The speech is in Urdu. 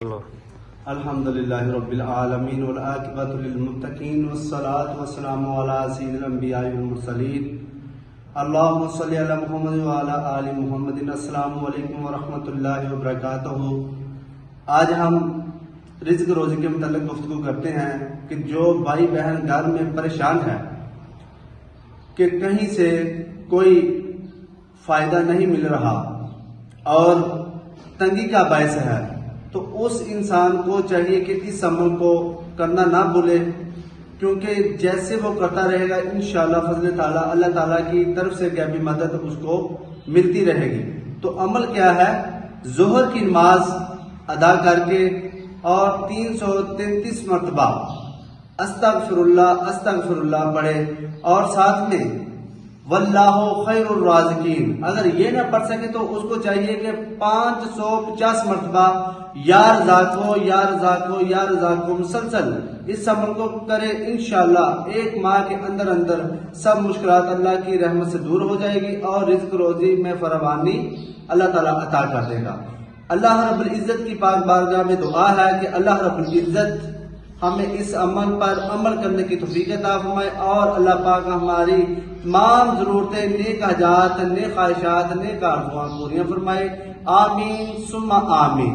الحمدللہ رب العالمین والعاقبۃ للمتقین والصلاۃ والسلام علی سید الانبیاء والمرسلین اللہم صلی علی محمد وعلی آل محمد۔ السلام علیکم ورحمۃ اللہ وبرکاتہ۔ آج ہم رزق روزی کے متعلق گفتگو کرتے ہیں کہ جو بھائی بہن گھر میں پریشان ہے کہ کہیں سے کوئی فائدہ نہیں مل رہا اور تنگی کا باعث ہے، تو اس انسان کو چاہیے کہ اس عمل کو کرنا نہ بھولے، کیونکہ جیسے وہ کرتا رہے گا انشاءاللہ فضل تعالیٰ اللہ تعالیٰ کی طرف سے غیبی مدد اس کو ملتی رہے گی۔ تو عمل کیا ہے؟ ظہر کی نماز ادا کر کے اور 333 مرتبہ استغفر اللہ پڑھے، اور ساتھ میں واللہ خیر الرازقین۔ اگر یہ نہ پڑھ سکے تو اس کو چاہیے کہ 550 مرتبہ یا رزاقو یا رزاقو یا رزاقو مسلسل اس عمل کو کرے۔ انشاءاللہ ایک ماہ کے اندر سب مشکلات اللہ کی رحمت سے دور ہو جائے گی اور رزق روزی میں فراوانی اللہ تعالیٰ عطا کر دے گا۔ اللہ رب العزت کی پاک بارگاہ میں دعا ہے کہ اللہ رب العزت ہمیں اس عمل پر عمل کرنے کی توفیق عطا فرمائے، اور اللہ پاک ہماری تمام ضرورتیں، نیک حاجات، نیک خواہشات، نیک آرزوئیں پوریاں فرمائے۔ آمین ثم آمین۔